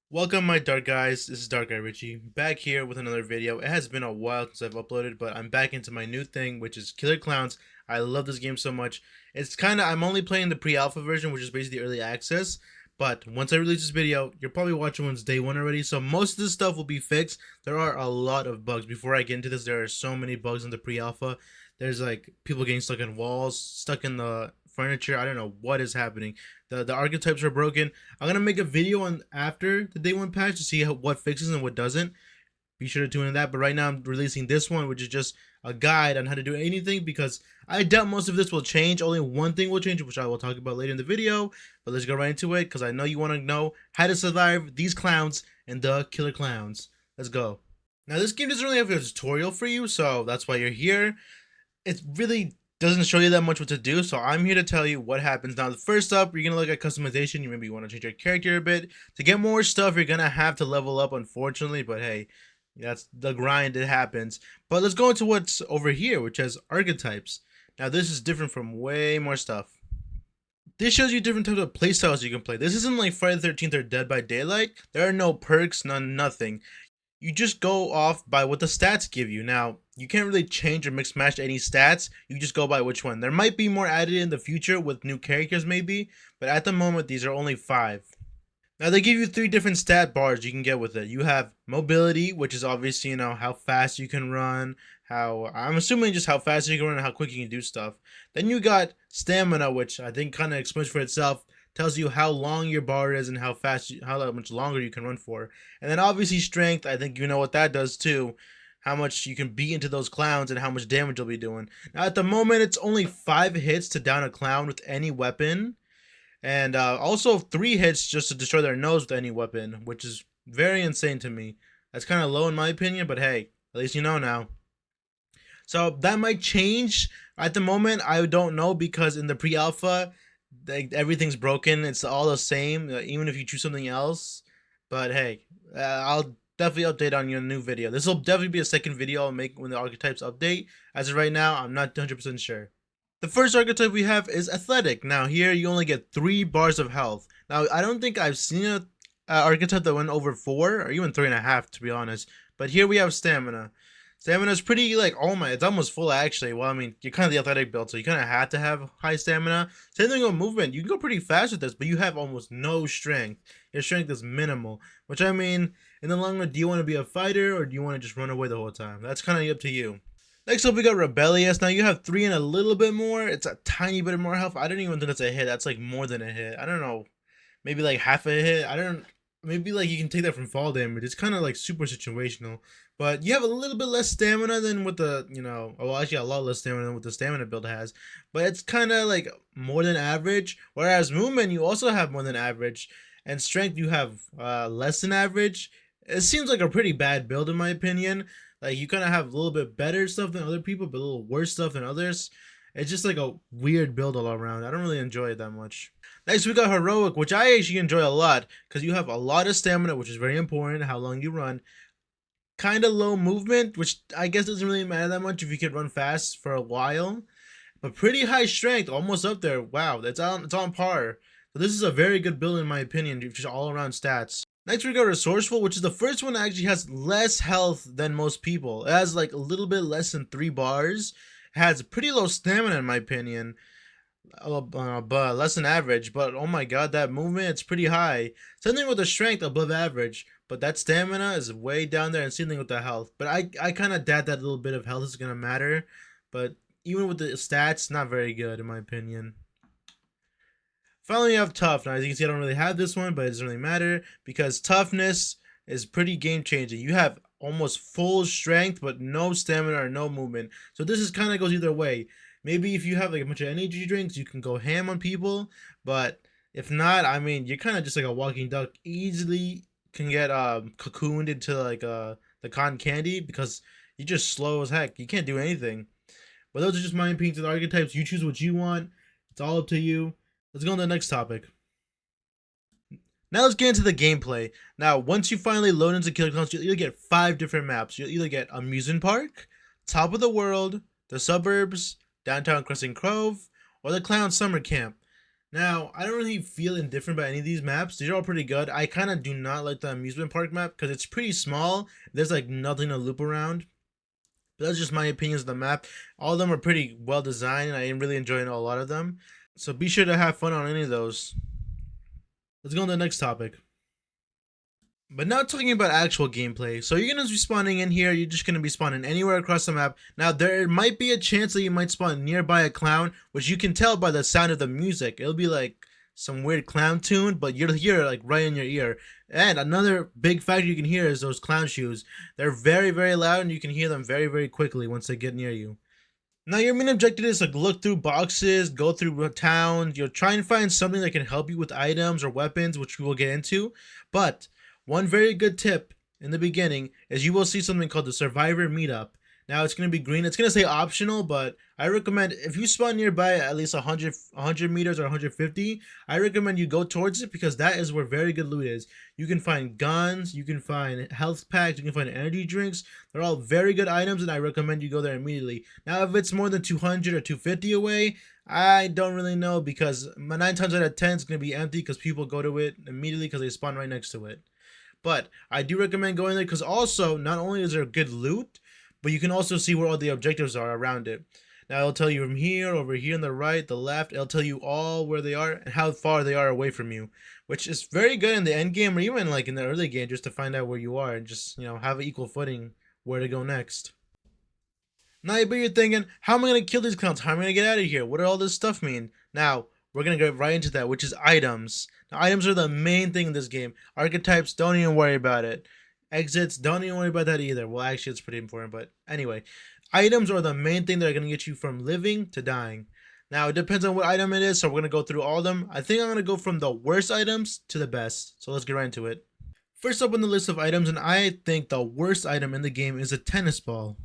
Welcome my dark guys, this is Dark Guy Richie, back here with another video. It has been a while since I've uploaded, but I'm back into my new thing, which is Killer Klowns. I love this game so much. I'm only playing the pre-alpha version, which is basically early access, but once I release this video, you're probably watching one's day one already, so most of this stuff will be fixed. There are a lot of bugs. Before I get into this, there are so many bugs in the pre-alpha. There's like people getting stuck in walls, stuck in the furniture. I don't know what is happening. The archetypes are broken. I'm gonna make a video on after the day one patch to see what fixes and what doesn't. Be sure to tune in that. But right now I'm releasing this one, which is just a guide on how to do anything, because I doubt most of this will change. Only one thing will change, which I will talk about later in the video. But let's go right into it, because I know you want to know how to survive these clowns and the killer clowns. Let's go. Now this game doesn't really have a tutorial for you, so that's why you're here. It really doesn't show you that much what to do, so I'm here to tell you what happens. Now, first up, you're gonna look at customization. You maybe want to change your character a bit. To get more stuff, you're gonna have to level up, unfortunately, but hey, that's the grind, it happens. But let's go into what's over here, which has archetypes. Now this is different from way more stuff. This shows you different types of playstyles you can play. This isn't like Friday the 13th or Dead by Daylight. There are no perks, nothing. You just go off by what the stats give you. Now, you can't really change or mix match any stats. You just go by which one. There might be more added in the future with new characters maybe, but at the moment these are only 5. Now they give you 3 different stat bars you can get with it. You have mobility, which is obviously, how fast you can run, I'm assuming just how fast you can run and how quick you can do stuff. Then you got stamina, which I think kind of explains for itself, tells you how long your bar is and how much longer you can run for. And then obviously strength, I think you know what that does too. How much you can beat into those clowns and how much damage you'll be doing. Now at the moment it's only 5 hits to down a clown with any weapon. And also 3 hits just to destroy their nose with any weapon, which is very insane to me. That's kind of low in my opinion, but hey, at least you know now. So that might change. At the moment, I don't know, because in the pre-alpha, everything's broken. It's all the same, even if you choose something else. But hey, I'll definitely update on your new video. This will definitely be a second video I'll make when the archetypes update. As of right now, I'm not 100% sure. The first archetype we have is Athletic. Now here you only get 3 bars of health. Now I don't think I've seen a archetype that went over 4 or even 3.5 to be honest. But here we have Stamina. Stamina is pretty it's almost full actually. Well, I mean, you're kind of the athletic build, so you kind of have to have high stamina. Same thing with movement. You can go pretty fast with this, but you have almost no strength. Your strength is minimal, which I mean, in the long run, do you want to be a fighter or do you want to just run away the whole time? That's kind of up to you. Next up, we got Rebellious. Now you have 3 and a little bit more. It's a tiny bit more health. I don't even think that's a hit. That's like more than a hit. I don't know. Maybe like half a hit. I don't. Maybe like you can take that from fall damage. It's kind of like super situational. But you have a little bit less stamina than with the, well, actually a lot less stamina than what the stamina build has. But it's kind of like more than average. Whereas movement, you also have more than average. And strength, you have less than average. It seems like a pretty bad build in my opinion. Like you kind of have a little bit better stuff than other people, but a little worse stuff than others. It's just like a weird build all around. I don't really enjoy it that much. Next we got Heroic, which I actually enjoy a lot because you have a lot of stamina, which is very important, how long you run. Kind of low movement, which I guess doesn't really matter that much if you can run fast for a while. But pretty high strength, almost up there. Wow, it's on par. So this is a very good build in my opinion, just all around stats. Next we got Resourceful, which is the first one that actually has less health than most people. It has like a little bit less than 3 bars. It has pretty low stamina in my opinion. But less than average. But oh my god, that movement, it's pretty high. Same thing with the strength, above average. But that stamina is way down there, and same thing with the health. But I kind of doubt that little bit of health is going to matter. But even with the stats, not very good in my opinion. Finally, you have Tough. Now, as you can see, I don't really have this one, but it doesn't really matter because toughness is pretty game changing. You have almost full strength, but no stamina or no movement. So this is kind of goes either way. Maybe if you have like a bunch of energy drinks, you can go ham on people. But if not, I mean, you're kind of just like a walking duck. Easily can get cocooned into like the cotton candy because you're just slow as heck. You can't do anything. But those are just my opinions of the archetypes. You choose what you want. It's all up to you. Let's go on to the next topic. Now let's get into the gameplay. Now, once you finally load into Killer Klowns, you'll either get 5 different maps. You'll either get Amusement Park, Top of the World, the Suburbs, Downtown Crescent Grove, or the Clown Summer Camp. Now, I don't really feel indifferent about any of these maps. These are all pretty good. I kind of do not like the amusement park map because it's pretty small. There's like nothing to loop around. But that's just my opinions of the map. All of them are pretty well designed, and I am really enjoying a lot of them. So be sure to have fun on any of those. Let's go on to the next topic. But now talking about actual gameplay. So you're going to be spawning in here. You're just going to be spawning anywhere across the map. Now there might be a chance that you might spawn nearby a clown, which you can tell by the sound of the music. It'll be like some weird clown tune, but you'll hear it like right in your ear. And another big factor you can hear is those clown shoes. They're very, very loud, and you can hear them very, very quickly once they get near you. Now your main objective is to look through boxes, go through towns. You'll try and find something that can help you with items or weapons, which we will get into. But one very good tip in the beginning is you will see something called the Survivor Meetup. Now it's going to be green. It's going to say optional, but I recommend if you spawn nearby at least 100 meters or 150, I recommend you go towards it because that is where very good loot is. You can find guns, you can find health packs, you can find energy drinks. They're all very good items, and I recommend you go there immediately. Now, if it's more than 200 or 250 away, I don't really know because 9 times out of 10 it's going to be empty because people go to it immediately because they spawn right next to it. But I do recommend going there because also not only is there good loot, but you can also see where all the objectives are around it. Now it'll tell you from here, over here on the right, the left. It'll tell you all where they are and how far they are away from you, which is very good in the end game or even like in the early game just to find out where you are and just, have an equal footing where to go next. Now you're thinking, how am I going to kill these clowns? How am I going to get out of here? What do all this stuff mean? Now, we're going to get right into that, which is items. Now, items are the main thing in this game. Archetypes, don't even worry about it. Exits, don't even worry about that either. Well, actually, it's pretty important, but anyway. Items are the main thing that are going to get you from living to dying. Now, it depends on what item it is, so we're going to go through all of them. I think I'm going to go from the worst items to the best, so let's get right into it. First up on the list of items, and I think the worst item in the game is a tennis ball.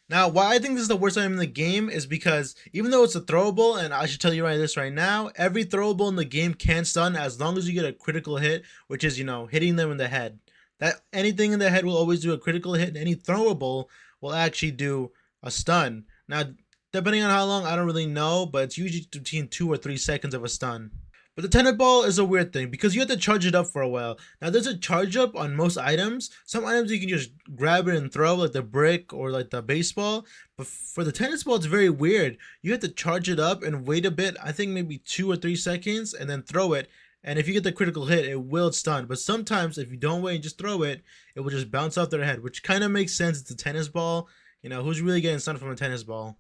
Now, why I think this is the worst item in the game is because even though it's a throwable, and I should tell you this right now, every throwable in the game can stun as long as you get a critical hit, which is, hitting them in the head. That anything in the head will always do a critical hit, and any throwable will actually do a stun. Now, depending on how long, I don't really know, but it's usually between 2 or 3 seconds of a stun. But the tennis ball is a weird thing because you have to charge it up for a while. Now there's a charge up on most items. Some items you can just grab it and throw, like the brick or like the baseball. But for the tennis ball, it's very weird. You have to charge it up and wait a bit, I think maybe 2 or 3 seconds, and then throw it. And if you get the critical hit, it will stun. But sometimes if you don't wait and just throw it, it will just bounce off their head, which kind of makes sense. It's a tennis ball. Who's really getting stunned from a tennis ball?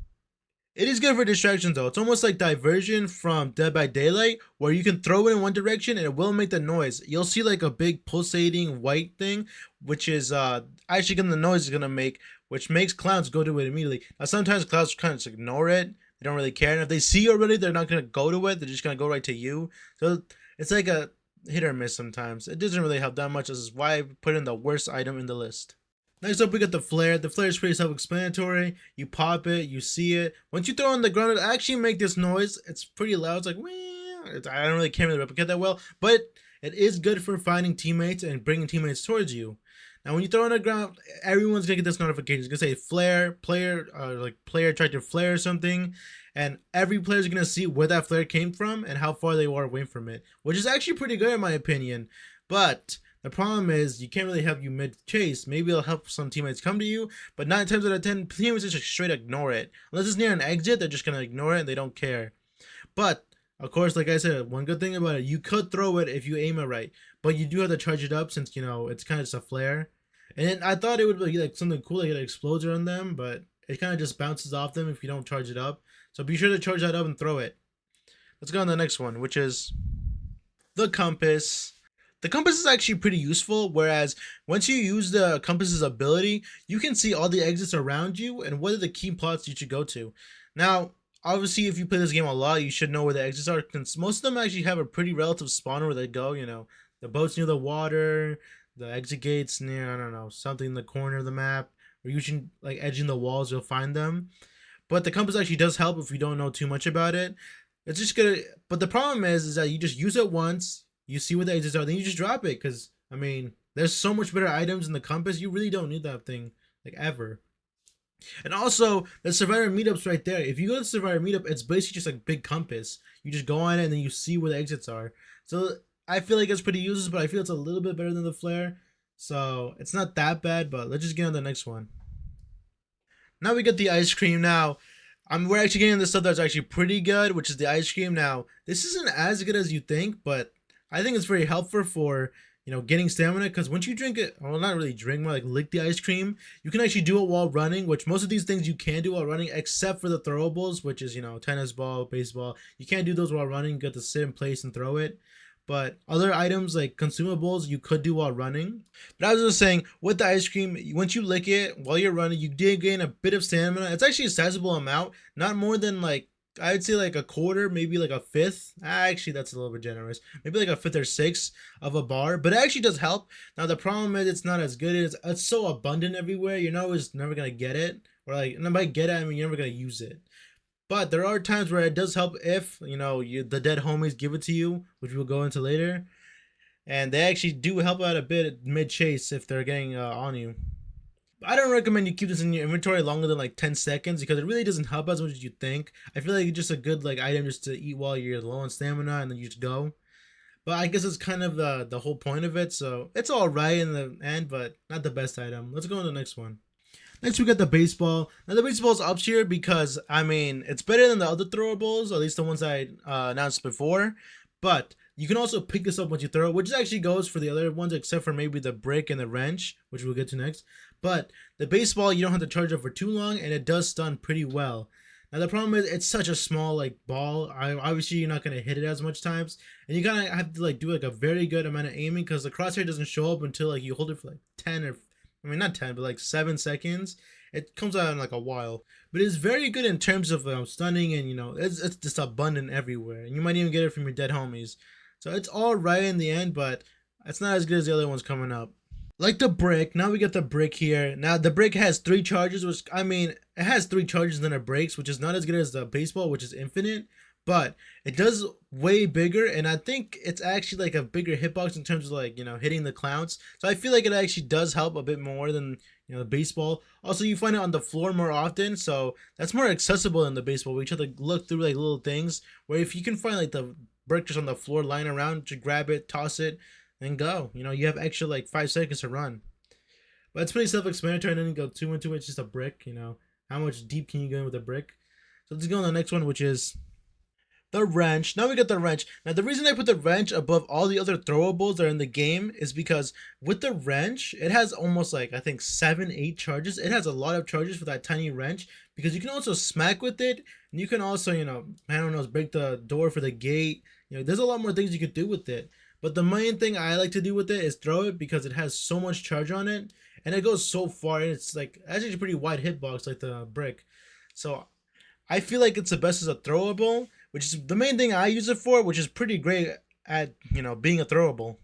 It is good for distractions though. It's almost like Diversion from Dead by Daylight, where you can throw it in one direction and it will make the noise. You'll see like a big pulsating white thing, which is actually gonna the noise is gonna make, which makes clowns go to it immediately. Now sometimes clowns kind of just ignore it. They don't really care, and if they see you already, they're not gonna go to it. They're just gonna go right to you. So it's like a hit or miss sometimes. It doesn't really help that much. This is why I put in the worst item in the list. Next up, we got the flare. The flare is pretty self-explanatory. You pop it, you see it. Once you throw it on the ground, it actually makes this noise. It's pretty loud. It's like, I don't really can't really replicate that well, but it is good for finding teammates and bringing teammates towards you. Now, when you throw it on the ground, everyone's gonna get this notification. It's gonna say flare, player, like player tried to flare or something, and every player's gonna see where that flare came from and how far they were away from it, which is actually pretty good in my opinion. But the problem is you can't really help you mid-chase. Maybe it'll help some teammates come to you, but 9 times out of 10, teammates just straight ignore it. Unless it's near an exit, they're just going to ignore it and they don't care. But, of course, like I said, one good thing about it, you could throw it if you aim it right, but you do have to charge it up since, it's kind of just a flare. And I thought it would be like something cool, like it explodes around them, but it kind of just bounces off them if you don't charge it up. So be sure to charge that up and throw it. Let's go on to the next one, which is the compass. The compass is actually pretty useful, whereas once you use the compass's ability, you can see all the exits around you and what are the key plots you should go to. Now, obviously, if you play this game a lot, you should know where the exits are, since most of them actually have a pretty relative spawn where they go, the boats near the water, the exit gates near, I don't know, something in the corner of the map, or you should, like, edging the walls, you'll find them. But the compass actually does help if you don't know too much about it. It's just gonna, but the problem is that you just use it once, you see what the exits are, then you just drop it, because, there's so much better items in the compass, you really don't need that thing, like, ever. And also the Survivor meetups right there. If you go to the Survivor meetup, it's basically just like big compass. You just go on it and then you see where the exits are. So I feel like it's pretty useless, but I feel it's a little bit better than the flare. So it's not that bad, but let's just get on the next one. Now we get the ice cream. Now, we're actually getting the stuff that's actually pretty good, which is the ice cream. Now, this isn't as good as you think, but I think it's very helpful for getting stamina. Because once you drink it, well, not really drink, more like lick the ice cream, you can actually do it while running. Which most of these things you can do while running, except for the throwables, which is tennis ball, baseball. You can't do those while running. You got to sit in place and throw it. But other items like consumables you could do while running. But I was just saying, with the ice cream, once you lick it while you're running, you did gain a bit of stamina. It's actually a sizable amount, not more than like I'd say like a quarter, maybe like a fifth. Actually, that's a little bit generous. Maybe like a fifth or sixth of a bar, but it actually does help. Now the problem is it's not as good. It's so abundant everywhere. You're always never gonna get it, or like, and by get it, I mean you're never gonna use it. But there are times where it does help if the dead homies give it to you, which we'll go into later, and they actually do help out a bit mid chase if they're getting on you. I don't recommend you keep this in your inventory longer than like 10 seconds because it really doesn't help as much as you think. I feel like it's just a good like item just to eat while you're low on stamina and then you just go. But I guess it's kind of the whole point of it, so it's all right in the end, but not the best item. Let's go on to the next one. Next, we got the baseball. Now, the baseball's up here because, I mean, it's better than the other throwables, at least the ones I announced before. But you can also pick this up once you throw it, which actually goes for the other ones, except for maybe the brick and the wrench, which we'll get to next. But the baseball, you don't have to charge it for too long, and it does stun pretty well. Now, the problem is it's such a small, like, ball. Obviously, you're not going to hit it as much times. And you kind of have to, like, do, like, a very good amount of aiming because the crosshair doesn't show up until, like, you hold it for, like, 10 or I mean, not 10, but like 7 seconds. It comes out in like a while. But it's very good in terms of stunning and, it's just abundant everywhere. And you might even get it from your dead homies. So it's all right in the end, but it's not as good as the other ones coming up. Like the brick, now we get the brick here. Now the brick has 3 charges, which, I mean, it has 3 charges and then it breaks, which is not as good as the baseball, which is infinite. But it does way bigger, and I think it's actually like a bigger hitbox in terms of like hitting the clowns. So I feel like it actually does help a bit more than the baseball. Also, you find it on the floor more often, so that's more accessible than the baseball. Where you have to look through like little things. Where if you can find like the brick just on the floor lying around, just grab it, toss it, and go. You have extra like 5 seconds to run. But it's pretty self-explanatory. I didn't go too into it. It's just a brick. How much deep can you go in with a brick? So let's go on the next one, which is the wrench. Now we got the wrench. Now the reason I put the wrench above all the other throwables that are in the game is because with the wrench, it has almost like I think 7, 8 charges. It has a lot of charges for that tiny wrench because you can also smack with it, and you can also I don't know, break the door for the gate. There's a lot more things you could do with it. But the main thing I like to do with it is throw it because it has so much charge on it, and it goes so far. And it's like actually a pretty wide hitbox like the brick. So I feel like it's the best as a throwable, which is the main thing I use it for, which is pretty great at, being a throwable.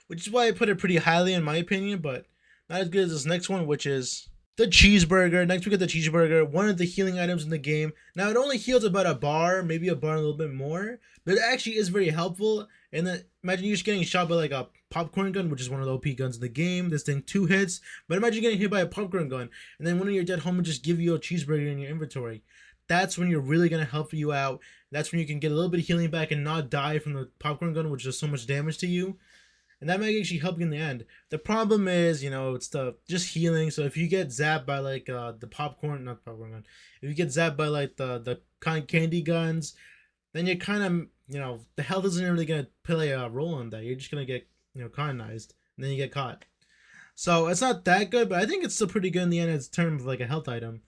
Which is why I put it pretty highly in my opinion, but not as good as this next one, which is the cheeseburger. Next we get the cheeseburger, one of the healing items in the game. Now it only heals about a bar, maybe a bar and a little bit more, but it actually is very helpful. And then imagine you're just getting shot by like a popcorn gun, which is one of the OP guns in the game. This thing 2 hits, but imagine getting hit by a popcorn gun, and then one of your dead homies just give you a cheeseburger in your inventory. That's when you're really gonna help you out. That's when you can get a little bit of healing back and not die from the popcorn gun, which does so much damage to you. And that might actually help you in the end. The problem is, it's the just healing. So if you get zapped by like the popcorn, not popcorn gun, if you get zapped by like the candy guns, then you're kind of the health isn't really gonna play a role in that. You're just gonna get colonized, and then you get caught. So it's not that good, but I think it's still pretty good in the end as terms of like a health item.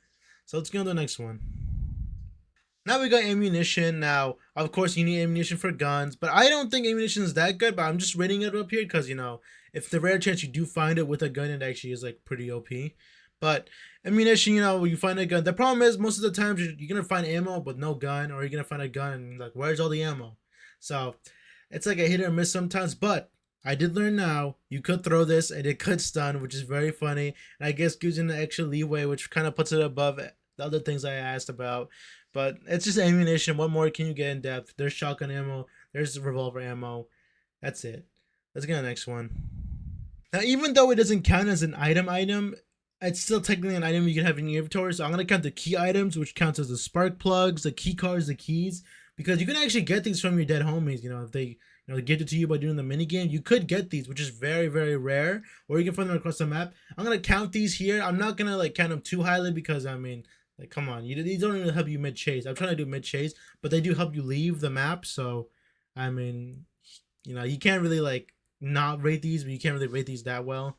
So let's go to the next one. Now we got ammunition. Now, of course, you need ammunition for guns, but I don't think ammunition is that good. But I'm just rating it up here because if the rare chance you do find it with a gun, it actually is like pretty OP. But ammunition, when you find a gun, the problem is most of the times you're gonna find ammo but no gun, or you're gonna find a gun and like where's all the ammo? So it's like a hit or miss sometimes. But I did learn now you could throw this and it could stun, which is very funny, and I guess gives you an extra leeway, which kind of puts it above the other things I asked about. But it's just ammunition. What more can you get in depth? There's shotgun ammo. There's revolver ammo. That's it. Let's get to the next one. Now, even though it doesn't count as an item, it's still technically an item you can have in your inventory. So I'm gonna count the key items, which counts as the spark plugs, the key cards, the keys, because you can actually get these from your dead homies. You know, if they they give it to you by doing the mini game, you could get these, which is very very rare, or you can find them across the map. I'm gonna count these here. I'm not gonna like count them too highly because I mean, like, come on, these don't even help you mid chase. I'm trying to do mid chase, but they do help you leave the map. So I mean, you can't really like not rate these, but you can't really rate these that well.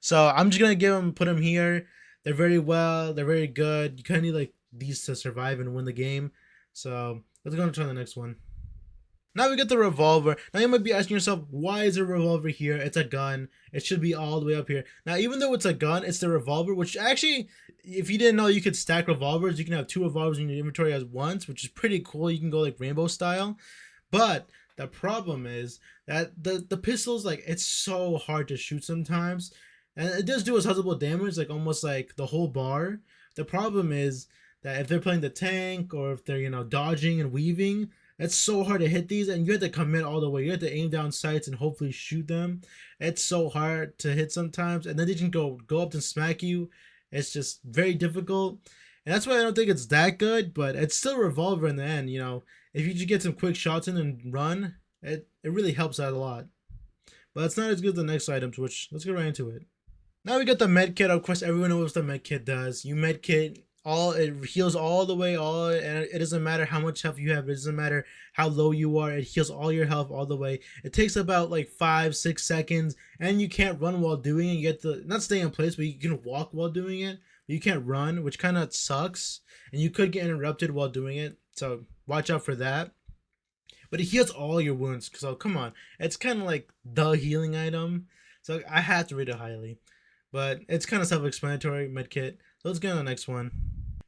So I'm just gonna put them here. They're they're very good. You kind of need like these to survive and win the game. So let's go and try the next one. Now we get the revolver. Now you might be asking yourself, why is a revolver here? It's a gun. It should be all the way up here. Now, even though it's a gun, it's the revolver, which actually, if you didn't know, you could stack revolvers. You can have 2 revolvers in your inventory at once, which is pretty cool. You can go like rainbow style. But the problem is that the pistols, like, it's so hard to shoot sometimes. And it does do a sizable damage, like almost like the whole bar. The problem is that if they're playing the tank or if they're, dodging and weaving, it's so hard to hit these, and you have to commit all the way. You have to aim down sights and hopefully shoot them. It's so hard to hit sometimes, and then they can go up and smack you. It's just very difficult, and that's why I don't think it's that good. But it's still a revolver in the end. If you just get some quick shots in and run, it really helps out a lot. But it's not as good as the next items, which let's get right into it. Now we got the med kit. Of course, everyone knows what the med kit does. You med kit. It heals all the way, and it doesn't matter how much health you have. It doesn't matter how low you are. It heals all your health all the way. It takes about like 5-6 seconds, and you can't run while doing it. You get to not stay in place, but you can walk while doing it. But you can't run, which kind of sucks, and you could get interrupted while doing it. So watch out for that. But it heals all your wounds. So come on, it's kind of like the healing item. So I had to rate it highly, but it's kind of self-explanatory. Medkit. So let's get on the next one.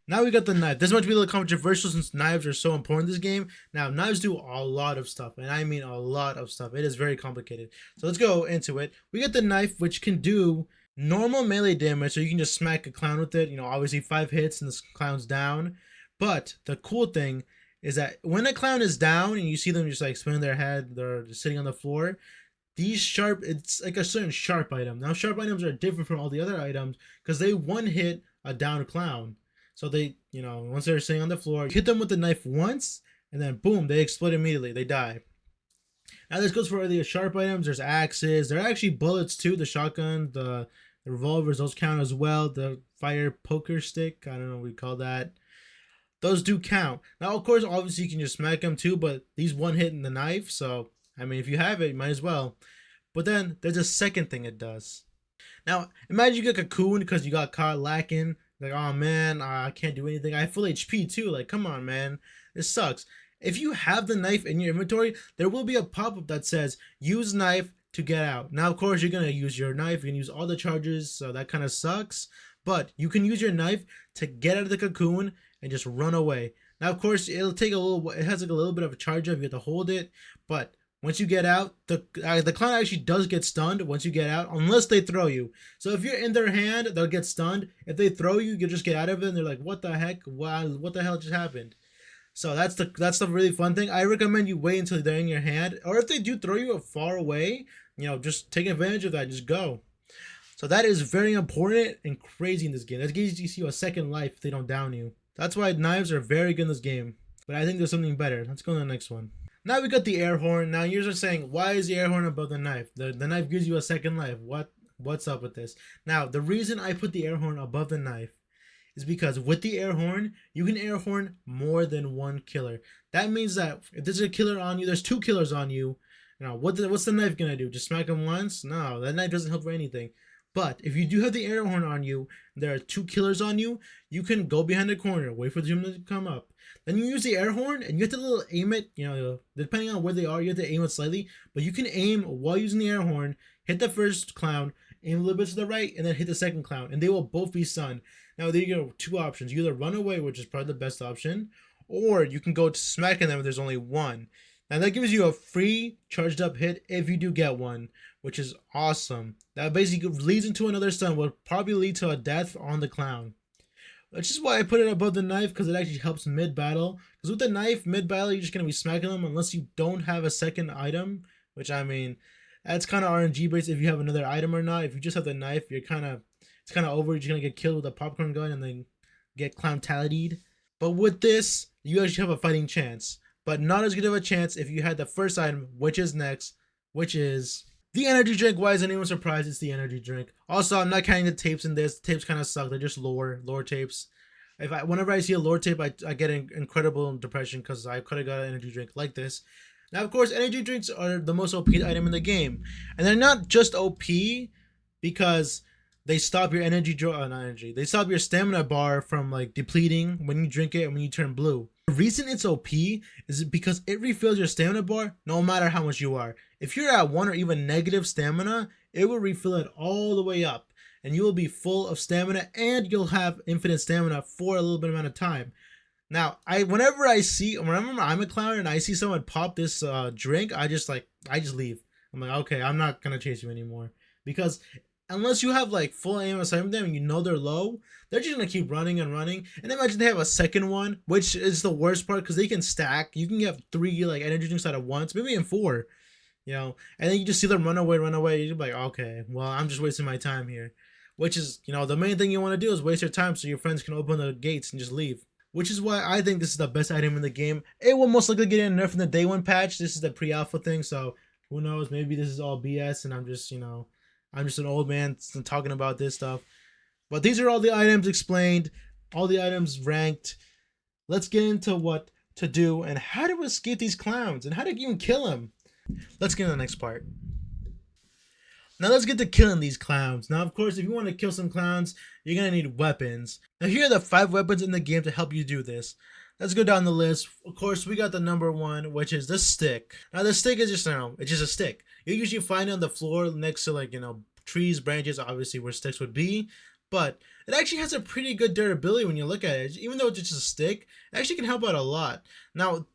Now we got the knife. This might be a little controversial since knives are so important in this game. Now, knives do a lot of stuff, and I mean a lot of stuff. It is very complicated. So let's go into it. We got the knife, which can do normal melee damage, so you can just smack a clown with it. Obviously 5 hits and this clown's down. But the cool thing is that when a clown is down and you see them just like spinning their head, they're just sitting on the floor, it's like a certain sharp item. Now, sharp items are different from all the other items because they one hit a down clown. So they, once they're sitting on the floor, hit them with the knife once, and then boom, they explode immediately. They die. Now this goes for the sharp items. There's axes. There are actually bullets too. The shotgun, the revolvers, those count as well. The fire poker stick, I don't know what we call that. Those do count. Now, of course, obviously you can just smack them too, but these one hit in the knife. So, I mean, if you have it, you might as well. But then there's a second thing it does. Now, imagine you get cocooned because you got caught lacking. Like, oh man, I can't do anything. I have full HP too. Like, come on, man. This sucks. If you have the knife in your inventory, there will be a pop-up that says, use knife to get out. Now, of course, you're going to use your knife. You can use all the charges, so that kind of sucks. But you can use your knife to get out of the cocoon and just run away. Now, of course, it has like a little bit of a charge up. You have to hold it. But once you get out, the clown actually does get stunned once you get out, unless they throw you. So if you're in their hand, they'll get stunned. If they throw you, you just get out of it, and they're like, "What the heck? Wow, what the hell just happened?" So that's the really fun thing. I recommend you wait until they're in your hand, or if they do throw you far away, just take advantage of that. Just go. So that is very important and crazy in this game. That gives you a second life if they don't down you. That's why knives are very good in this game. But I think there's something better. Let's go to the next one. Now we got the air horn. Now you're just saying, why is the air horn above the knife? The knife gives you a second life. What's up with this? Now, the reason I put the air horn above the knife is because with the air horn, you can air horn more than one killer. That means that if there's a killer on you, there's 2 killers on you. Now, what's the knife gonna do? Just smack them once? No, that knife doesn't help for anything. But if you do have the air horn on you, there are 2 killers on you, you can go behind the corner, wait for them to come up. Then you use the air horn, and you have to aim it, depending on where they are, you have to aim it slightly. But you can aim while using the air horn, hit the first clown, aim a little bit to the right, and then hit the second clown. And they will both be stunned. Now, there you go, 2 options. You either run away, which is probably the best option, or you can go to smacking them if there's only one. Now, that gives you a free charged up hit if you do get one, which is awesome. That basically leads into another stun, will probably lead to a death on the clown. Which is why I put it above the knife, because it actually helps mid-battle. Because with the knife, mid-battle, you're just going to be smacking them unless you don't have a second item. Which, I mean, that's kind of RNG based if you have another item or not. If you just have the knife, you're kind of it's kind of over. You're just gonna get killed with a popcorn gun and then get clown-tality'd. But with this, you actually have a fighting chance, but not as good of a chance if you had the first item, which is next, which is the energy drink. Why is anyone surprised it's the energy drink? Also, I'm not counting the tapes in this. The tapes kind of suck. They're just lore tapes. Whenever I see a lore tape, I get an incredible depression because I could have got an energy drink like this. Now, of course, energy drinks are the most OP item in the game, and they're not just OP because they stop your they stop your stamina bar from like depleting when you drink it and when you turn blue. The reason it's OP is because it refills your stamina bar no matter how much you are. If you're at 1 or even negative stamina, it will refill it all the way up, and you will be full of stamina, and you'll have infinite stamina for a little bit amount of time. Now, whenever I'm a clown and I see someone pop this drink, I just leave. I'm like, okay, I'm not gonna chase you anymore, because unless you have like full aim aside from them and you know they're low, they're just gonna keep running and running. And imagine they have a second one, which is the worst part because they can stack. You can get 3 like energy drinks out of once, maybe even 4, and then you just see them run away. You're like, okay, well, I'm just wasting my time here. Which is, the main thing you want to do is waste your time so your friends can open the gates and just leave. Which is why I think this is the best item in the game. It will most likely get a nerf in the day 1 patch. This is the pre-alpha thing, so who knows? Maybe this is all BS and I'm just an old man talking about this stuff. But these are all the items explained, all the items ranked. Let's get into what to do and how to escape these clowns and how to even kill them. Let's get into the next part. Now let's get to killing these clowns. Now, of course, if you want to kill some clowns, you're going to need weapons. Now, here are the 5 weapons in the game to help you do this. Let's go down the list. Of course, we got the number 1, which is the stick. Now, the stick is just, it's just a stick. You usually find it on the floor next to, trees, branches, obviously where sticks would be. But it actually has a pretty good durability when you look at it. Even though it's just a stick, it actually can help out a lot. Now,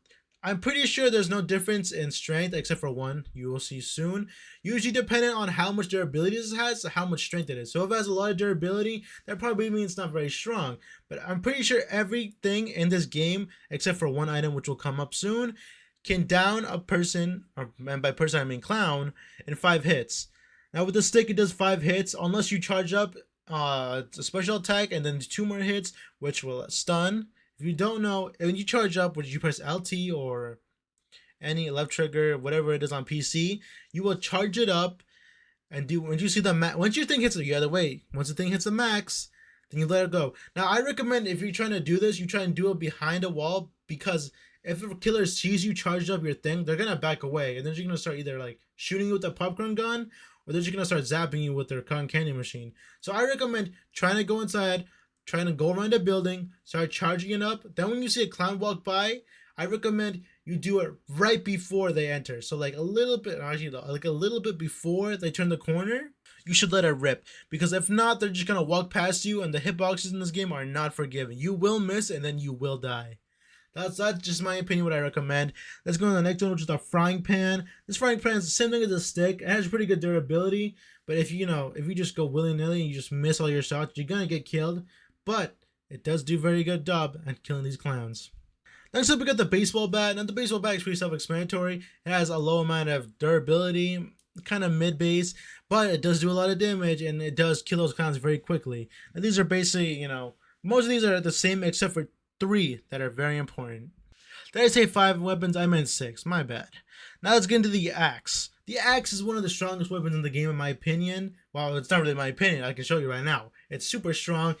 I'm pretty sure there's no difference in strength except for 1. You will see soon. Usually dependent on how much durability this has, how much strength it is. So if it has a lot of durability, that probably means it's not very strong. But I'm pretty sure everything in this game, except for 1 item which will come up soon, can down a person, and by person I mean clown, in 5 hits. Now with the stick it does 5 hits unless you charge up a special attack and then 2 more hits which will stun. If you don't know, when you charge up, when you press LT or any left trigger, whatever it is on PC, you will charge it up and once you see the once your thing hits the other way, once the thing hits the max, then you let it go. Now I recommend if you're trying to do this, you try and do it behind a wall, because if a killer sees you charged up your thing, they're gonna back away and then you're gonna start either like shooting you with a popcorn gun or they're just gonna start zapping you with their cotton candy machine. So I recommend trying to go inside, trying to go around the building, start charging it up. Then when you see a clown walk by, I recommend you do it right before they enter. So like a little bit before they turn the corner, you should let it rip. Because if not, they're just gonna walk past you and the hitboxes in this game are not forgiving. You will miss and then you will die. That's just my opinion, what I recommend. Let's go to the next one, which is the frying pan. This frying pan is the same thing as the stick. It has pretty good durability, but if you just go willy-nilly and you just miss all your shots, you're gonna get killed. But it does do very good job at killing these clowns. Next up, we got the baseball bat. Now, the baseball bat is pretty self-explanatory. It has a low amount of durability, kind of mid-base, but it does do a lot of damage, and it does kill those clowns very quickly. And these are basically, most of these are the same except for 3 that are very important. Did I say 5 weapons? I meant 6. My bad. Now let's get into the axe. The axe is one of the strongest weapons in the game, in my opinion. Well, it's not really my opinion. I can show you right now. It's super strong.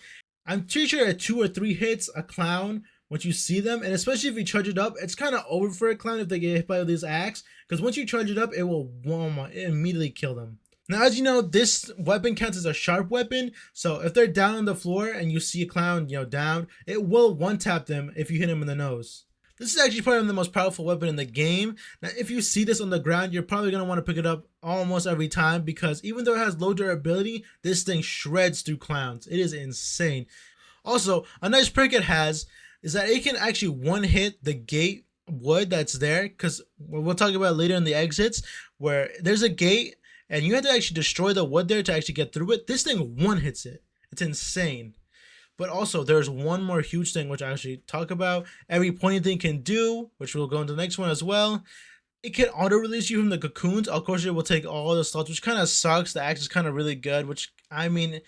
I'm pretty sure at 2 or 3 hits, a clown, once you see them, and especially if you charge it up, it's kind of over for a clown if they get hit by this axe, because once you charge it up, it will immediately kill them. Now, as you know, this weapon counts as a sharp weapon, so if they're down on the floor and you see a clown, down, it will one-tap them if you hit him in the nose. This is actually probably the most powerful weapon in the game. Now, if you see this on the ground, you're probably going to want to pick it up almost every time, because even though it has low durability, this thing shreds through clowns. It is insane. Also, a nice perk it has is that it can actually one-hit the gate wood that's there, because we'll talk about it later in the exits, where there's a gate, and you have to actually destroy the wood there to actually get through it. This thing one-hits it. It's insane. But also, there's one more huge thing which I actually talk about. Every pointy thing can do, which we'll go into the next one as well. It can auto release you from the cocoons. Of course, it will take all the slots, which kind of sucks. The axe is kind of really good, which I mean,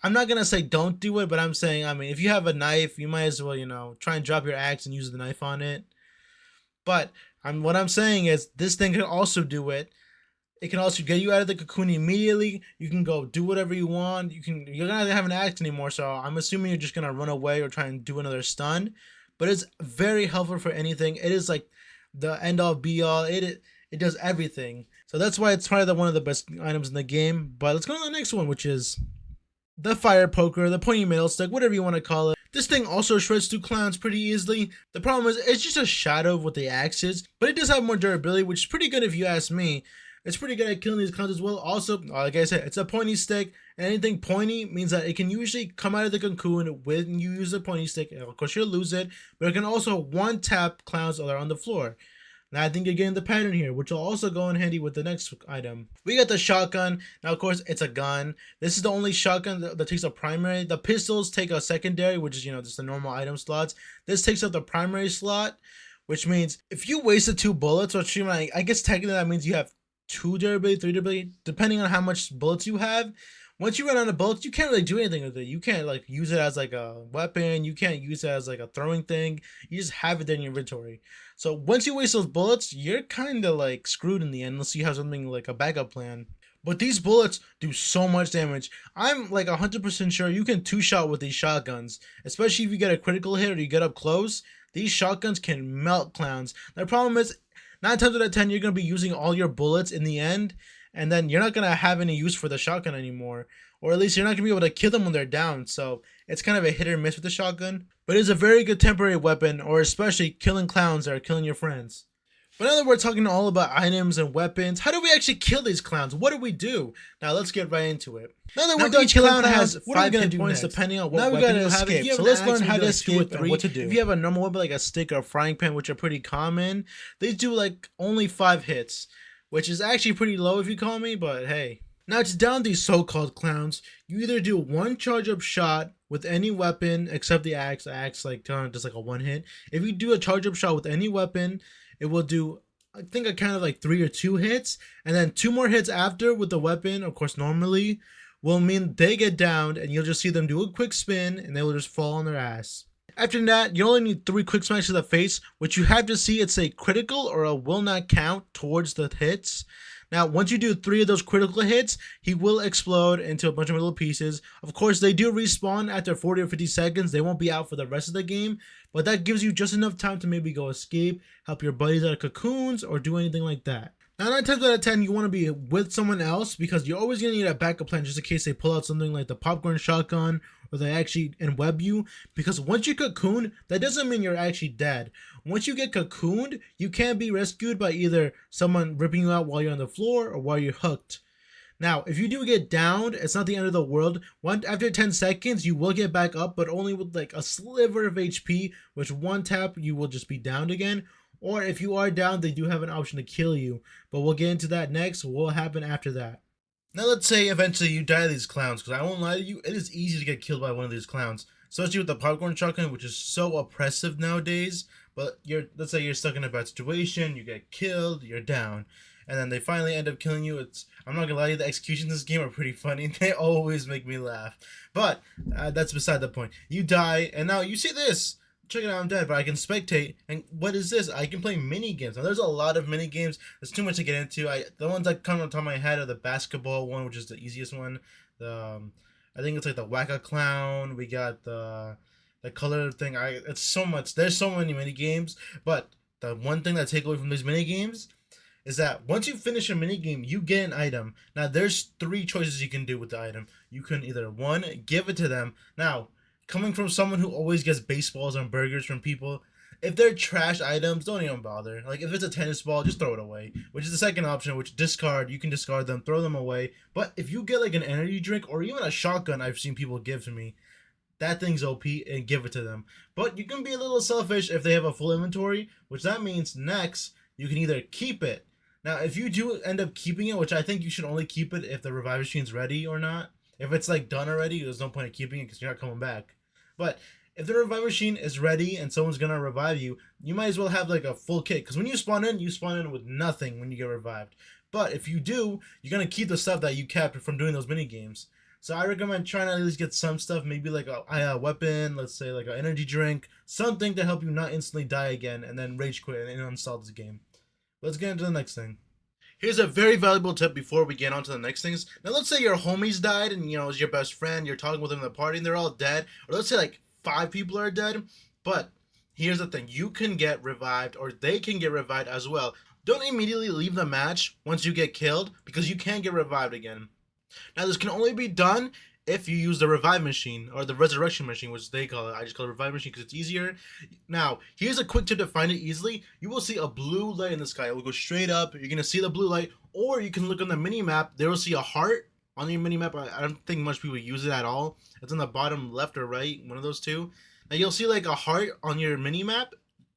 I'm not gonna say don't do it, but I'm saying, I mean, if you have a knife, you might as well, try and drop your axe and use the knife on it. But what I'm saying is, this thing can also do it. It can also get you out of the cocoon immediately. You can go do whatever you want. You're not gonna have an axe anymore, so I'm assuming you're just gonna run away or try and do another stun. But it's very helpful for anything. It is like the end all be all. It does everything. So that's why it's probably one of the best items in the game. But let's go to the next one, which is the fire poker, the pointy metal stick, whatever you want to call it. This thing also shreds through clowns pretty easily. The problem is it's just a shadow of what the axe is, but it does have more durability, which is pretty good if you ask me. It's pretty good at killing these clowns as well. Also, like I said, it's a pointy stick. And anything pointy means that it can usually come out of the cocoon when you use a pointy stick. Of course, you'll lose it, but it can also one-tap clowns that are on the floor. Now, I think you're getting the pattern here, which will also go in handy with the next item. We got the shotgun. Now, of course, it's a gun. This is the only shotgun that takes a primary. The pistols take a secondary, which is, just the normal item slots. This takes up the primary slot, which means if you wasted 2 bullets, which I guess technically that means you have 2 durability, 3 durability, depending on how much bullets you have. Once you run out of bullets, you can't really do anything with it. You can't like use it as like a weapon. You can't use it as like a throwing thing. You just have it there in your inventory. So once you waste those bullets, you're kind of like screwed in the end unless you have something like a backup plan. But these bullets do so much damage. I'm like 100% sure you can 2-shot with these shotguns, especially if you get a critical hit or you get up close. These shotguns can melt clowns. The problem is 9 times out of 10, you're going to be using all your bullets in the end, and then you're not going to have any use for the shotgun anymore. Or at least you're not going to be able to kill them when they're down, so it's kind of a hit or miss with the shotgun. But it's a very good temporary weapon, or especially killing clowns that are killing your friends. But now that we're talking all about items and weapons, how do we actually kill these clowns? What do we do? Now let's get right into it. Now that we're done, each clown has 5 hit points depending on what weapon you have. So let's learn how to escape and what to do. If you have a normal weapon like a stick or a frying pan, which are pretty common, they do like only 5 hits, which is actually pretty low if you call me, but hey. Now to down these so-called clowns, you either do 1 charge-up shot with any weapon except the axe. The axe like just like a 1 hit. If you do a charge-up shot with any weapon, it will do, I think, a count of like 3 or 2 hits, and then 2 more hits after with the weapon, of course normally, will mean they get downed, and you'll just see them do a quick spin, and they will just fall on their ass. After that, you only need 3 quick smacks to the face, which you have to see it's a critical or a will not count towards the hits. Now, once you do 3 of those critical hits, he will explode into a bunch of little pieces. Of course, they do respawn after 40 or 50 seconds. They won't be out for the rest of the game, but that gives you just enough time to maybe go escape, help your buddies out of cocoons, or do anything like that. Now, 9 times out of 10, you want to be with someone else because you're always going to need a backup plan just in case they pull out something like the popcorn shotgun or they actually enweb you. Because once you cocoon, that doesn't mean you're actually dead. Once you get cocooned, you can't be rescued by either someone ripping you out while you're on the floor or while you're hooked. Now, if you do get downed, it's not the end of the world. After 10 seconds, you will get back up, but only with like a sliver of HP, which 1 tap, you will just be downed again. Or if you are down, they do have an option to kill you. But we'll get into that next. What will happen after that? Now let's say eventually you die to these clowns, because I won't lie to you, it is easy to get killed by one of these clowns. Especially with the popcorn shotgun, which is so oppressive nowadays. But let's say you're stuck in a bad situation, you get killed, you're down. And then they finally end up killing you. I'm not gonna lie to you, the executions in this game are pretty funny. They always make me laugh. But that's beside the point. You die, and now you see this. Check it out, I'm dead, but I can spectate. And what is this? I can play mini games. Now, there's a lot of mini games. There's too much to get into. The ones that come on top of my head are the basketball one, which is the easiest one. I think it's like the Whack-A-Clown. We got the color thing. It's so much. There's so many mini games. But the one thing that I take away from these mini games is that once you finish a mini game, you get an item. Now, there's 3 choices you can do with the item. You can either 1, give it to them. Now, coming from someone who always gets baseballs and burgers from people, if they're trash items, don't even bother. Like, if it's a tennis ball, just throw it away. Which is the second option, which discard. You can discard them, throw them away. But if you get, like, an energy drink or even a shotgun I've seen people give to me, that thing's OP, and give it to them. But you can be a little selfish if they have a full inventory, which that means next, you can either keep it. Now, if you do end up keeping it, which I think you should only keep it if the revive machine's ready or not. If it's, like, done already, there's no point in keeping it because you're not coming back. But if the revive machine is ready and someone's gonna revive you, you might as well have like a full kit. Because when you spawn in with nothing when you get revived. But if you do, you're gonna keep the stuff that you kept from doing those mini games. So I recommend trying to at least get some stuff, maybe like a weapon, let's say like an energy drink, something to help you not instantly die again, and then rage quit and uninstall this game. Let's get into the next thing. Here's a very valuable tip before we get on to the next things. Now let's say your homies died and it's your best friend, you're talking with them in the party and they're all dead. Or let's say like 5 people are dead. But here's the thing, you can get revived or they can get revived as well. Don't immediately leave the match once you get killed because you can't get revived again. Now this can only be done if you use the revive machine or the resurrection machine, which they call it. I just call it revive machine because it's easier. Now here's a quick tip to find it easily. You will see a blue light in the sky. It will go straight up. You're gonna see the blue light, or you can look on the mini map. There will see a heart on your mini map. I don't think much people use it at all. It's on the bottom left or right, one of those two. Now you'll see like a heart on your mini map.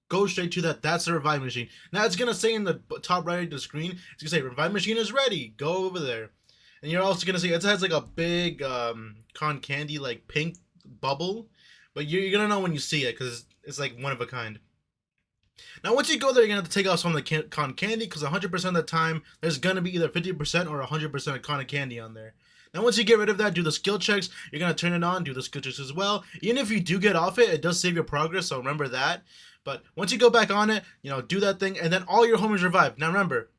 Go straight to that. That's the revive machine. Now it's gonna say in the top right of the screen, it's gonna say revive machine is ready. Go over there. And you're also gonna see it has like a big con candy like pink bubble, but you're gonna know when you see it because it's like one of a kind. Now once you go there, you're gonna have to take off some of the con candy because 100% of the time there's gonna be either 50% or 100% of con candy on there. Now once you get rid of that, do the skill checks. You're gonna turn it on, do the skill checks as well. Even if you do get off it, it does save your progress, so remember that. But once you go back on it, do that thing, and then all your homies revive. Now remember,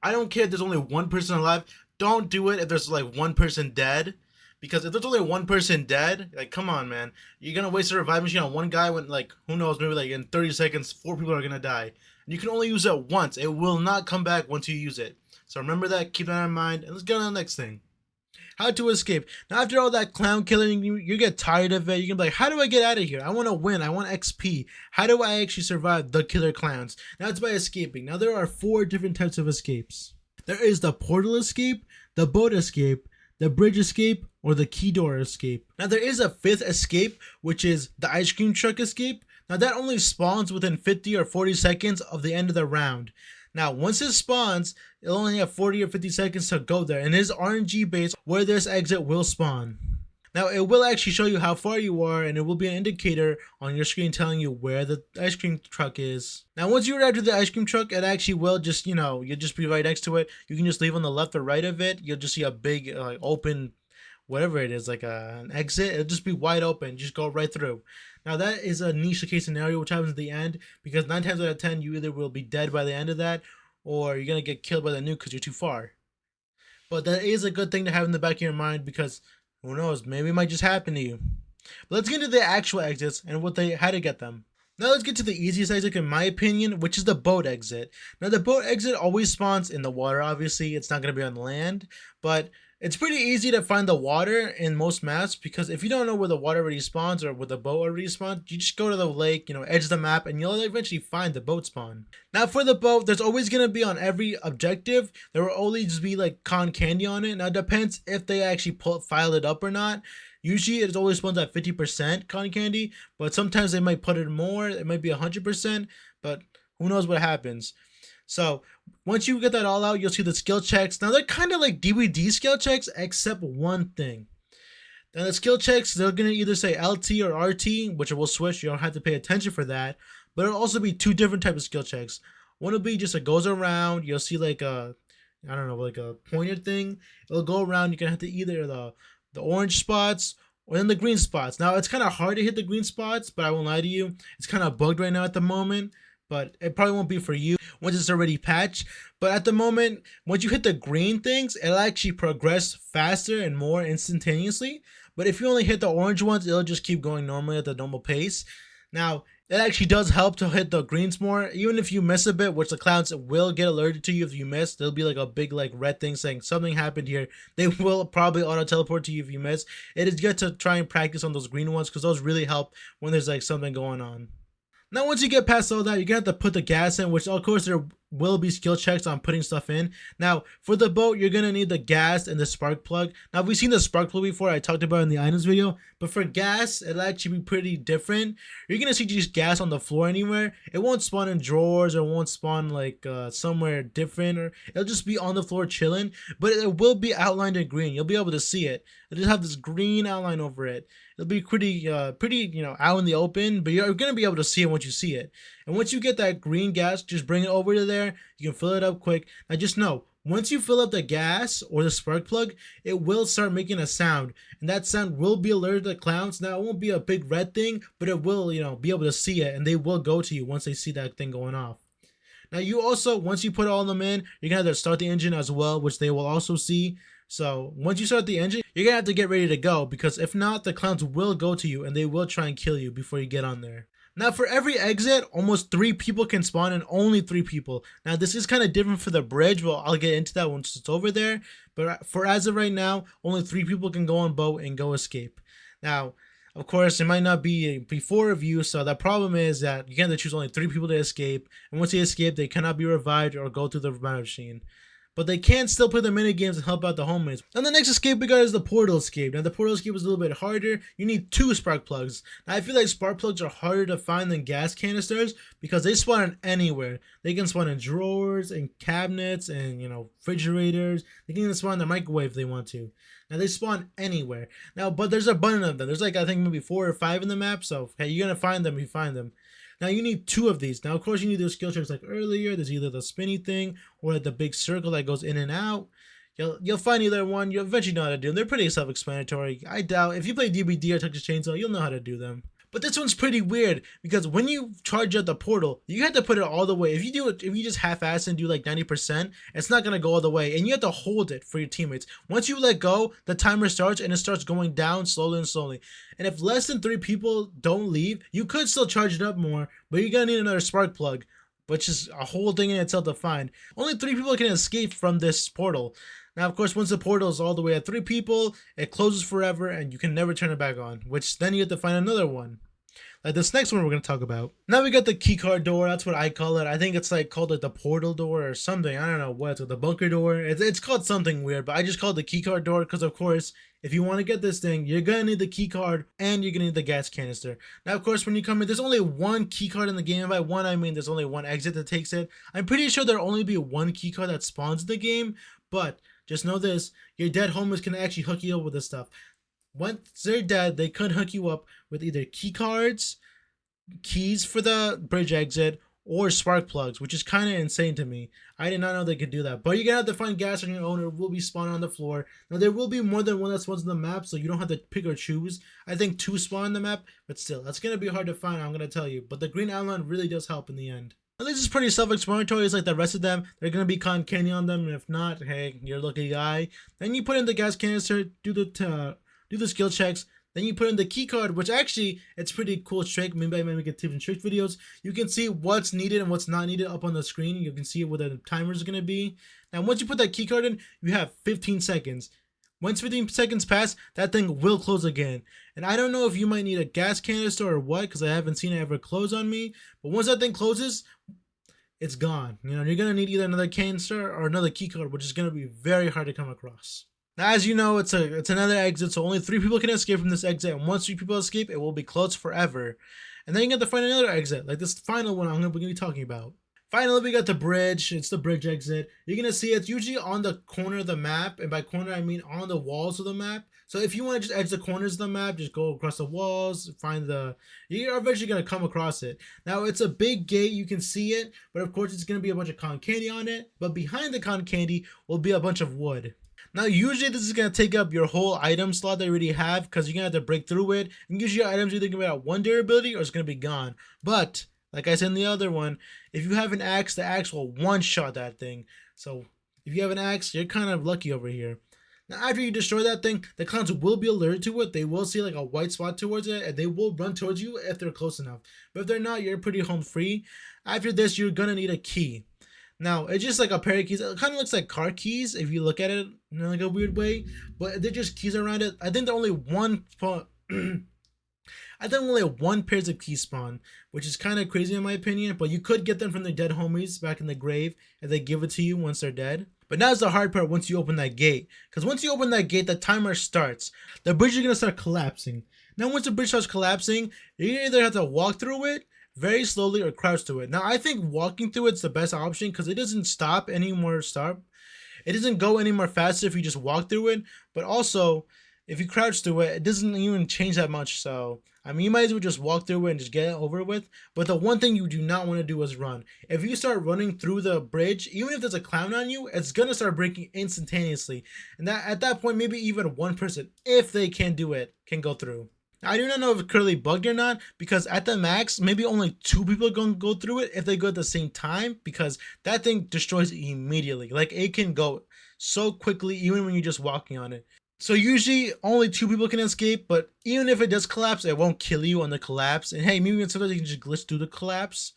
I don't care if there's only one person alive. Don't do it if there's like one person dead, because if there's only one person dead, like come on man, you're gonna waste a revive machine on one guy when like who knows, maybe like in 30 seconds 4 people are gonna die, and you can only use it once. It will not come back once you use it. So remember that, keep that in mind, and let's get on the next thing. How to escape. Now after all that clown killing, you get tired of it. You can be like, how do I get out of here? I want to win. I want XP. How do I actually survive the killer clowns? Now it's by escaping. Now there are 4 different types of escapes. There is the portal escape, the boat escape, the bridge escape, or the key door escape. Now there is a 5th escape, which is the ice cream truck escape. Now that only spawns within 50 or 40 seconds of the end of the round. Now once it spawns, it'll only have 40 or 50 seconds to go there, and it is RNG based where this exit will spawn. Now it will actually show you how far you are, and it will be an indicator on your screen telling you where the ice cream truck is. Now once you arrive to the ice cream truck, it actually will just, you'll just be right next to it. You can just leave on the left or right of it. You'll just see a big open, whatever it is, like an exit. It'll just be wide open. Just go right through. Now that is a niche case scenario which happens at the end, because 9 times out of 10 you either will be dead by the end of that, or you're going to get killed by the nuke because you're too far. But that is a good thing to have in the back of your mind, because who knows, maybe it might just happen to you. But let's get into the actual exits and how to get them. Now let's get to the easiest exit in my opinion, which is the boat exit. Now the boat exit always spawns in the water, obviously. It's not going to be on land, but it's pretty easy to find the water in most maps, because if you don't know where the water already spawns or where the boat already spawns, you just go to the lake, edge of the map, and you'll eventually find the boat spawn. Now for the boat, there's always going to be on every objective, there will always be like con candy on it. Now it depends if they actually file it up or not. Usually it always spawns at 50% con candy, but sometimes they might put it more, it might be 100%, but who knows what happens. So once you get that all out, you'll see the skill checks. Now they're kind of like DVD skill checks, except one thing. Now the skill checks, they're going to either say LT or RT, which will switch. You don't have to pay attention for that. But it'll also be 2 different types of skill checks. One will be just it goes around. You'll see like a, I don't know, like a pointer thing. It'll go around. You're going to have to either the orange spots or then the green spots. Now it's kind of hard to hit the green spots, but I won't lie to you. It's kind of bugged right now at the moment. But it probably won't be for you once it's already patched. But at the moment, once you hit the green things, it'll actually progress faster and more instantaneously. But if you only hit the orange ones, it'll just keep going normally at the normal pace. Now, it actually does help to hit the greens more. Even if you miss a bit, which the clowns will get alerted to you if you miss. There'll be like a big like red thing saying something happened here. They will probably auto teleport to you if you miss. It is good to try and practice on those green ones, because those really help when there's like something going on. Now once you get past all that, you're going to have to put the gas in, which of course there will be skill checks on putting stuff in. Now, for the boat, you're gonna need the gas and the spark plug. Now, we've seen the spark plug before. I talked about it in the items video, but for gas, it'll actually be pretty different. You're gonna see just gas on the floor anywhere. It won't spawn in drawers or won't spawn like somewhere different, or it'll just be on the floor chilling. But it will be outlined in green. You'll be able to see it. It'll just have this green outline over it. It'll be pretty out in the open, but you're gonna be able to see it once you see it. And once you get that green gas, just bring it over to there. You can fill it up quick. Now just know, once you fill up the gas or the spark plug, it will start making a sound, and that sound will be alerted to clowns. Now it won't be a big red thing, but it will, be able to see it, and they will go to you once they see that thing going off. Now you also, once you put all of them in, you're gonna have to start the engine as well, which they will also see. So once you start the engine, you're gonna have to get ready to go, because if not, the clowns will go to you and they will try and kill you before you get on there. Now for every exit, almost 3 people can spawn, and only 3 people. Now this is kind of different for the bridge. Well, I'll get into that once it's over there. But for as of right now, only 3 people can go on boat and go escape. Now, of course, it might not be 4 of you, so the problem is that you have to choose only 3 people to escape. And once they escape, they cannot be revived or go through the revive machine. But they can still play the mini games and help out the homies. And the next escape we got is the portal escape. Now the portal escape is a little bit harder. You need 2 spark plugs. Now I feel like spark plugs are harder to find than gas canisters because they spawn anywhere. They can spawn in drawers and cabinets and refrigerators. They can even spawn in the microwave if they want to. Now they spawn anywhere. Now, but there's a bunch of them. There's like I think maybe 4 or 5 in the map. So hey, you're gonna find them if you find them. Now you need 2 of these. Now of course you need those skill checks like earlier. There's either the spinny thing or the big circle that goes in and out. You'll find either one. You'll eventually know how to do them. They're pretty self-explanatory. I doubt if you play DBD or Texas Chainsaw, you'll know how to do them. But this one's pretty weird because when you charge up the portal, you have to put it all the way. If you just half-ass and do like 90%, it's not gonna go all the way, and you have to hold it for your teammates. Once you let go, the timer starts and it starts going down slowly and slowly. And if less than 3 people don't leave, you could still charge it up more, but you're gonna need another spark plug, which is a whole thing in itself to find. Only 3 people can escape from this portal. Now, of course, once the portal is all the way at 3 people, it closes forever and you can never turn it back on, which then you have to find another one. Like this next one we're going to talk about. Now we got the keycard door. That's what I call it. I think it's like called like the portal door or something. I don't know what. It's the bunker door. It's called something weird, but I just call it the keycard door because, of course, if you want to get this thing, you're going to need the keycard and you're going to need the gas canister. Now, of course, when you come in, there's only 1 keycard in the game. By 1, I mean there's only 1 exit that takes it. I'm pretty sure there'll only be 1 keycard that spawns in the game, but just know this, your dead homies can actually hook you up with this stuff. Once they're dead, they could hook you up with either key cards, keys for the bridge exit, or spark plugs, which is kind of insane to me. I did not know they could do that. But you're gonna have to find gas on your own, or it will be spawning on the floor. Now there will be more than 1 that spawns on the map, so you don't have to pick or choose. I think 2 spawn on the map, but still, that's gonna be hard to find, I'm gonna tell you. But the green outline really does help in the end. Now, this is pretty self-explanatory. It's like the rest of them. They're gonna be cotton candy on them, and if not, hey, you're a lucky guy. Then you put in the gas canister, do the skill checks. Then you put in the key card, which actually it's pretty cool trick. Maybe I might make tips and tricks videos. You can see what's needed and what's not needed up on the screen. You can see where the timer is gonna be. Now once you put that key card in, you have 15 seconds. Once 15 seconds pass, that thing will close again. And I don't know if you might need a gas canister or what, because I haven't seen it ever close on me. But once that thing closes, it's gone. You're gonna need either another canister or another key card, which is gonna be very hard to come across. Now, as you know, it's another exit, so only 3 people can escape from this exit, and once 3 people escape, it will be closed forever. And then you have to find another exit, like this final one I'm going to be talking about. Finally, we got the bridge. It's the bridge exit. You're going to see it's usually on the corner of the map, and by corner I mean on the walls of the map. So if you want to just edge the corners of the map, just go across the walls, you're eventually going to come across it. Now, it's a big gate, you can see it, but of course it's going to be a bunch of cotton candy on it, but behind the cotton candy will be a bunch of wood. Now, usually this is going to take up your whole item slot that you already have because you're going to have to break through it. And usually your items are either going to have 1 durability or it's going to be gone. But, like I said in the other one, if you have an axe, the axe will one-shot that thing. So, if you have an axe, you're kind of lucky over here. Now, after you destroy that thing, the clowns will be alerted to it. They will see like a white spot towards it, and they will run towards you if they're close enough. But if they're not, you're pretty home free. After this, you're going to need a key. Now, it's just like a pair of keys. It kind of looks like car keys if you look at it in like a weird way, but they're just keys around it. I think they're only one I think only one pairs of keys spawn, which is kind of crazy in my opinion, but you could get them from their dead homies back in the grave if they give it to you once they're dead. But now's the hard part once you open that gate. Because once you open that gate, the timer starts. The bridge is going to start collapsing. Now once the bridge starts collapsing, you either have to walk through it very slowly or crouch through it. Now I think walking through it's the best option because it doesn't stop anymore. It doesn't go any more faster if you just walk through it, but also if you crouch through it, it doesn't even change that much. So I mean, you might as well just walk through it and just get it over with. But the one thing you do not want to do is run. If you start running through the bridge, even if there's a clown on you, it's gonna start breaking instantaneously. And that at that point, maybe even one person, if they can do it, can go through. I do not know if it's currently bugged or not, because at the max, maybe only 2 people are going to go through it if they go at the same time, because that thing destroys immediately. Like, it can go so quickly even when you're just walking on it. So usually only 2 people can escape, but even if it does collapse, it won't kill you on the collapse. And hey, maybe sometimes you can just glitch through the collapse,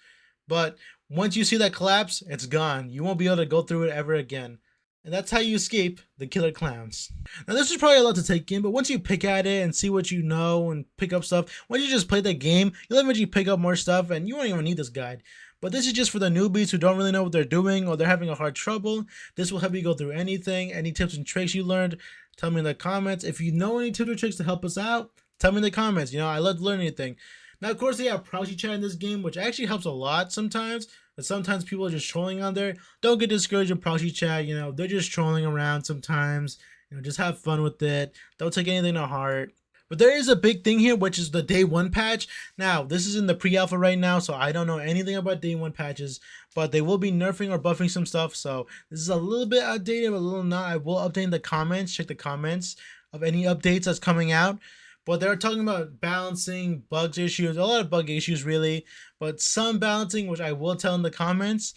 but once you see that collapse, it's gone. You won't be able to go through it ever again. And that's how you escape the killer clowns. Now this is probably a lot to take in, but once you pick at it and see what you know and pick up stuff, once you just play the game, you'll eventually pick up more stuff and you won't even need this guide. But this is just for the newbies who don't really know what they're doing or they're having a hard trouble. This will help you go through anything, any tips and tricks you learned. Tell me in the comments. If you know any tips or tricks to help us out, tell me in the comments. You know, I love to learn anything. Now, of course, they have proxy chat in this game, which actually helps a lot sometimes. But sometimes people are just trolling on there. Don't get discouraged in proxy chat. You know, they're just trolling around sometimes. You know, just have fun with it. Don't take anything to heart. But there is a big thing here, which is the day 1 patch. Now, this is in the pre-alpha right now, so I don't know anything about day 1 patches, but they will be nerfing or buffing some stuff. So this is a little bit outdated, but a little not. I will update in the comments, check the comments of any updates that's coming out. But they're talking about balancing, bugs issues, a lot of bug issues really, but some balancing, which I will tell in the comments.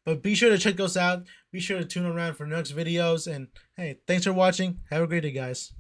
But be sure to check those out. Be sure to tune around for next videos. And hey, thanks for watching. Have a great day, guys.